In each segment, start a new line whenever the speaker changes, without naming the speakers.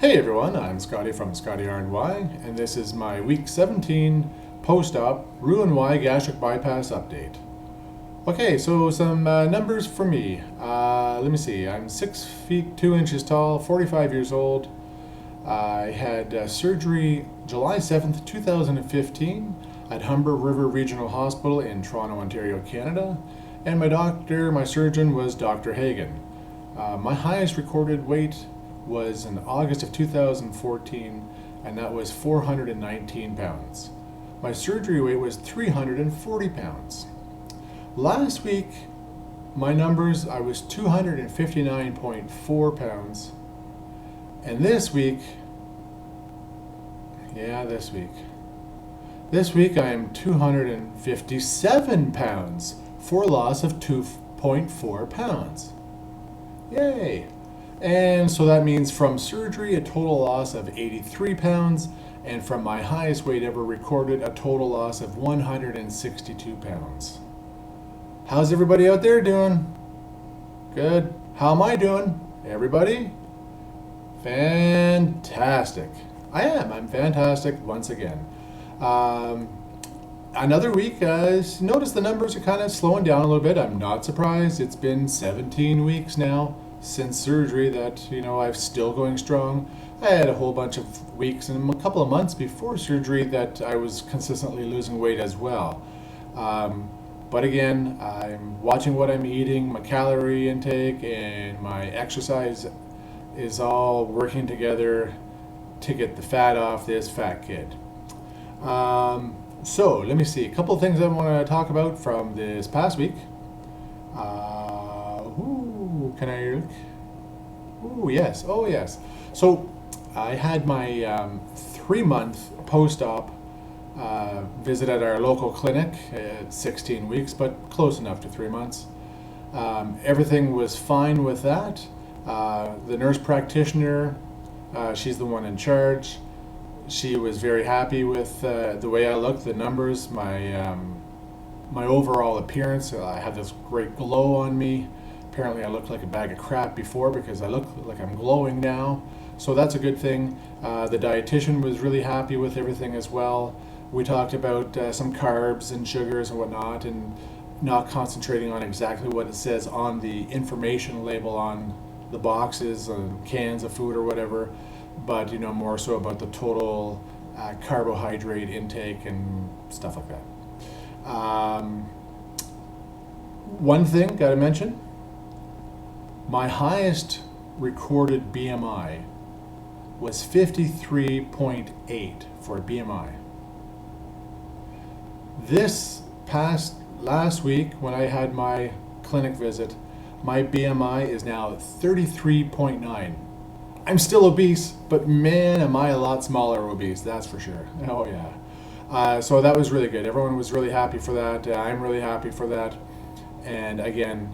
Hey everyone, I'm Scotty from Scotty RNY, and this is my week 17 post-op Roux-en-Y gastric bypass update. Okay, so some numbers for me. Let me see, I'm 6 feet 2 inches tall, 45 years old. I had surgery July 7th, 2015 at Humber River Regional Hospital in Toronto, Ontario, Canada. And my surgeon was Dr. Hagen. My highest recorded weight was in August of 2014, and that was 419 pounds. My surgery weight was 340 pounds. Last week, my numbers, I was 259.4 pounds. And this week I am 257 pounds for a loss of 2.4 pounds. Yay! And so that means from surgery, a total loss of 83 pounds, and from my highest weight ever recorded, a total loss of 162 pounds. How's everybody out there doing? Good. How am I doing? Everybody? Fantastic. I'm fantastic once again. Another week, notice the numbers are kind of slowing down a little bit. I'm not surprised. It's been 17 weeks now since surgery that, I'm still going strong. I had a whole bunch of weeks and a couple of months before surgery that I was consistently losing weight as well. But again, I'm watching what I'm eating, my calorie intake and my exercise is all working together to get the fat off this fat kid. So let me see, a couple of things I want to talk about from this past week. Can I look? Oh yes. So I had my 3-month post-op visit at our local clinic at 16 weeks, but close enough to 3 months. Everything was fine with that. The nurse practitioner, she's the one in charge. She was very happy with the way I looked, the numbers, my overall appearance. I had this great glow on me. Apparently I looked like a bag of crap before because I look like I'm glowing now. So that's a good thing. The dietitian was really happy with everything as well. We talked about some carbs and sugars and whatnot, and not concentrating on exactly what it says on the information label on the boxes and cans of food or whatever, but more so about the total carbohydrate intake and stuff like that. One thing, gotta mention, my highest recorded BMI was 53.8 for BMI. Last week when I had my clinic visit, my BMI is now 33.9. I'm still obese, but man, am I a lot smaller obese, that's for sure. Oh yeah. So that was really good. Everyone was really happy for that. I'm really happy for that. And again,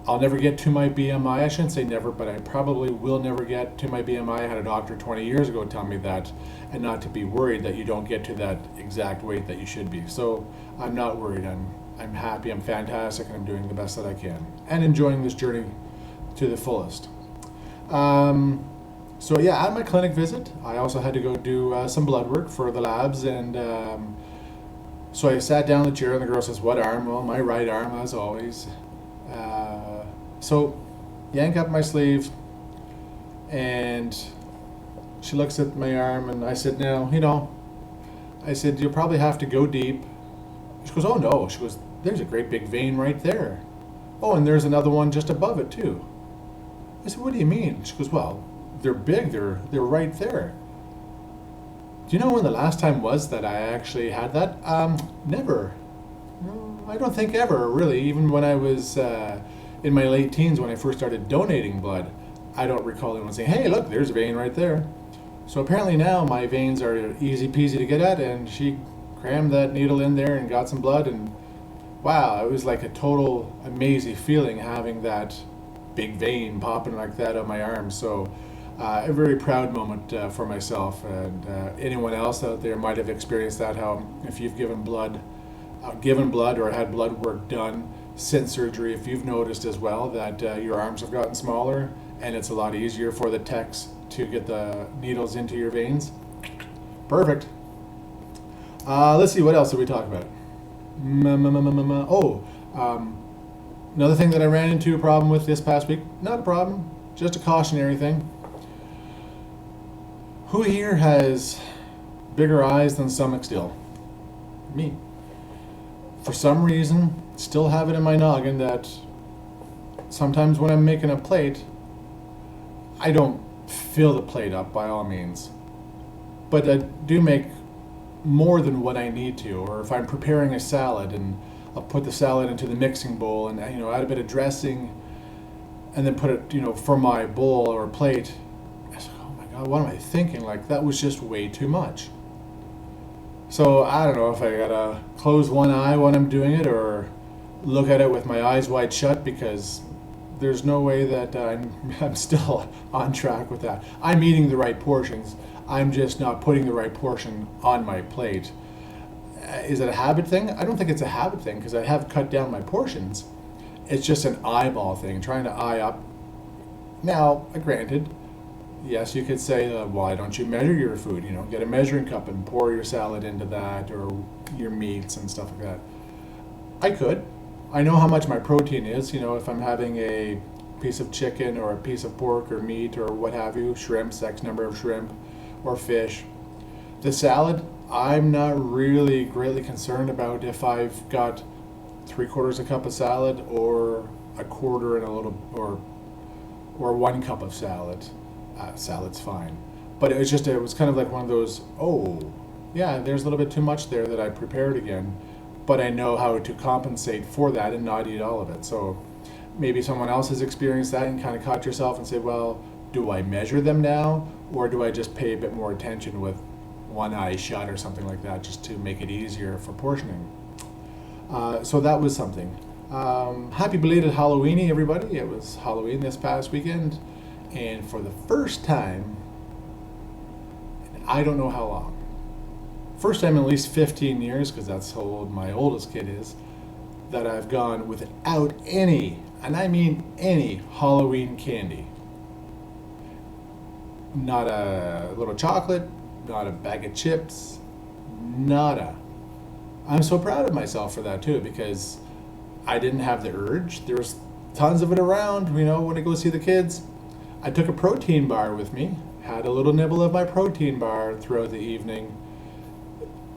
I'll never get to my BMI. I shouldn't say never, but I probably will never get to my BMI. I had a doctor 20 years ago tell me that, and not to be worried that you don't get to that exact weight that you should be. So I'm not worried. I'm happy, I'm fantastic, and I'm doing the best that I can, and enjoying this journey to the fullest. So yeah, at my clinic visit, I also had to go do some blood work for the labs, and so I sat down in the chair, and the girl says, "What arm?" Well, my right arm, as always. So yank up my sleeve, and she looks at my arm, and I said, "Now, I said, you'll probably have to go deep." She goes, "Oh no," she goes, "there's a great big vein right there. Oh, and there's another one just above it too." I said, "What do you mean?" She goes, "Well, they're big, they're right there." Do you know when the last time was that I actually had that? Never. No, I don't think ever, really. Even when I was in my late teens, when I first started donating blood, I don't recall anyone saying, "Hey, look, there's a vein right there." So apparently now my veins are easy peasy to get at, and she crammed that needle in there and got some blood, and wow, it was like a total amazing feeling having that big vein popping like that on my arm. So a very proud moment for myself, and anyone else out there might have experienced that, how if you've given blood or had blood work done since surgery, if you've noticed as well that your arms have gotten smaller, and it's a lot easier for the techs to get the needles into your veins. Perfect. Let's see, what else did we talk about? Another thing that I ran into a problem with this past week. Not a problem, just a cautionary thing. Who here has bigger eyes than stomach still? Me. For some reason, still have it in my noggin that sometimes when I'm making a plate, I don't fill the plate up by all means, but I do make more than what I need to. Or if I'm preparing a salad and I'll put the salad into the mixing bowl and add a bit of dressing and then put it for my bowl or plate. I was like, oh my God, what am I thinking? Like, that was just way too much. So I don't know if I gotta close one eye when I'm doing it or look at it with my eyes wide shut, because there's no way that I'm still on track with that. I'm eating the right portions. I'm just not putting the right portion on my plate. Is it a habit thing? I don't think it's a habit thing, because I have cut down my portions. It's just an eyeball thing, trying to eye up. Now, granted, yes, you could say, why don't you measure your food? Get a measuring cup and pour your salad into that, or your meats and stuff like that. I could. I know how much my protein is. If I'm having a piece of chicken or a piece of pork or meat or what have you, shrimps, X number of shrimp or fish. The salad, I'm not really greatly concerned about if I've got 3/4 a cup of salad or a quarter and a little, or 1 cup of salad. Salad's fine. But it was kind of like one of those, oh, yeah, there's a little bit too much there that I prepared again, but I know how to compensate for that and not eat all of it. So maybe someone else has experienced that and kind of caught yourself and say, well, do I measure them now, or do I just pay a bit more attention with one eye shut or something like that, just to make it easier for portioning? So that was something. Happy belated Halloweeny, everybody. It was Halloween this past weekend, and for the first time, I don't know how long, first time in at least 15 years, because that's how old my oldest kid is, that I've gone without any, and I mean any, Halloween candy. Not a little chocolate, not a bag of chips, nada. I'm so proud of myself for that too, because I didn't have the urge. There was tons of it around, when I go see the kids. I took a protein bar with me, had a little nibble of my protein bar throughout the evening,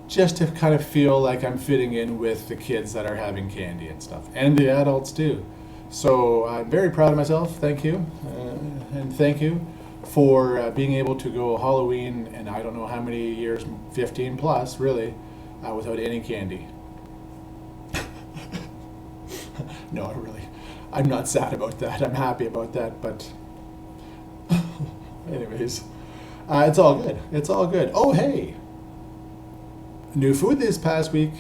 just to kind of feel like I'm fitting in with the kids that are having candy and stuff, and the adults too. So I'm very proud of myself. Thank you, and thank you for being able to go Halloween, and I don't know how many years, 15 plus really, without any candy. No, really, I'm not sad about that. I'm happy about that, but anyways, it's all good. It's all good. Oh, hey, new food this past week.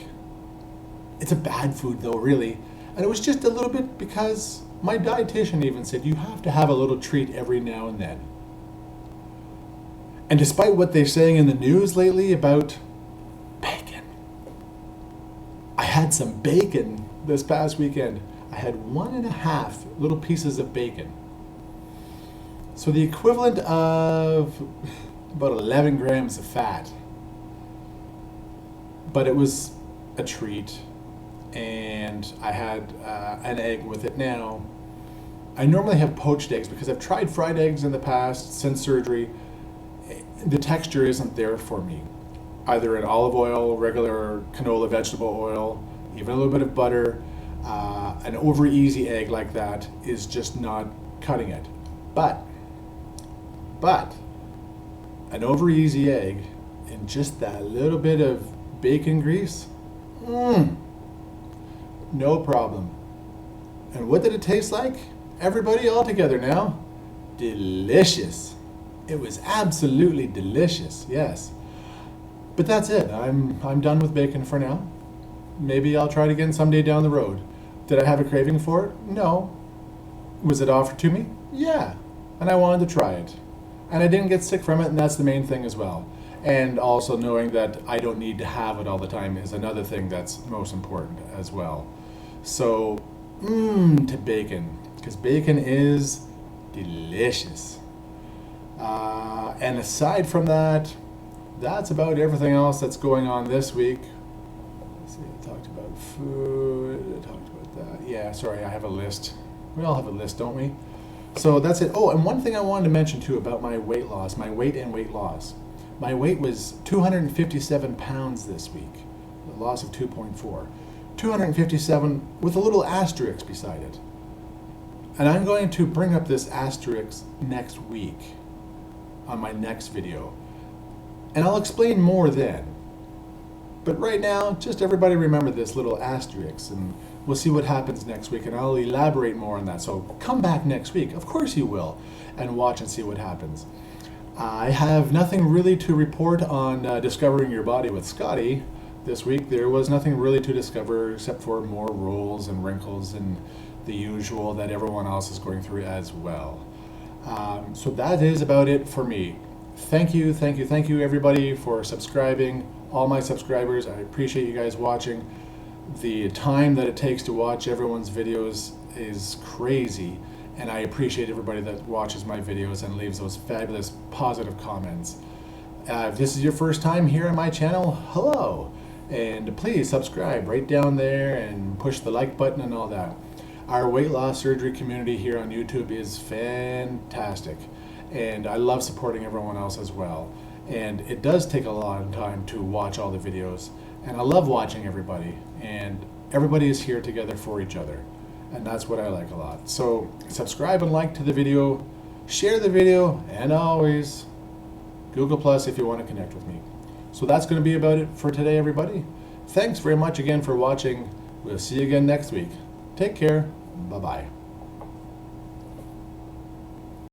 It's a bad food though, really, and it was just a little bit because my dietitian even said you have to have a little treat every now and then. And despite what they're saying in the news lately about bacon, I had some bacon this past weekend. I had 1.5 little pieces of bacon. So the equivalent of about 11 grams of fat. But it was a treat, and I had an egg with it now. I normally have poached eggs because I've tried fried eggs in the past since surgery. The texture isn't there for me. Either in olive oil, regular canola vegetable oil, even a little bit of butter. An over easy egg like that is just not cutting it. But an over easy egg and just that little bit of bacon grease, no problem. And what did it taste like? Everybody all together now? Delicious. It was absolutely delicious, yes. But that's it. I'm done with bacon for now. Maybe I'll try it again someday down the road. Did I have a craving for it? No. Was it offered to me? Yeah. And I wanted to try it. And I didn't get sick from it, and that's the main thing as well. And also knowing that I don't need to have it all the time is another thing that's most important as well. So, to bacon, because bacon is delicious. And aside from that, that's about everything else that's going on this week. Let's see, I talked about food, I talked about that. Yeah, sorry, I have a list. We all have a list, don't we? So that's it. Oh, and one thing I wanted to mention too about my weight loss, my weight and weight loss. My weight was 257 pounds this week, a loss of 2.4. 257 with a little asterisk beside it. And I'm going to bring up this asterisk next week on my next video. And I'll explain more then. But right now, just everybody remember this little asterisk, and we'll see what happens next week, and I'll elaborate more on that. So come back next week, of course you will, and watch and see what happens. I have nothing really to report on Discovering Your Body with Scotty this week. There was nothing really to discover except for more rolls and wrinkles and the usual that everyone else is going through as well. So that is about it for me. Thank you everybody for subscribing, all my subscribers. I appreciate you guys watching. The time that it takes to watch everyone's videos is crazy, and I appreciate everybody that watches my videos and leaves those fabulous positive comments. If this is your first time here on my channel, hello, and please subscribe right down there and push the like button and all that. Our weight loss surgery community here on YouTube is fantastic, and I love supporting everyone else as well. And it does take a lot of time to watch all the videos, and I love watching everybody, and everybody is here together for each other, and that's what I like a lot. So subscribe and like to the video, share the video, and always Google Plus if you want to connect with me. So that's going to be about it for today, everybody. Thanks very much again for watching. We'll see you again next week. Take care. Bye-bye.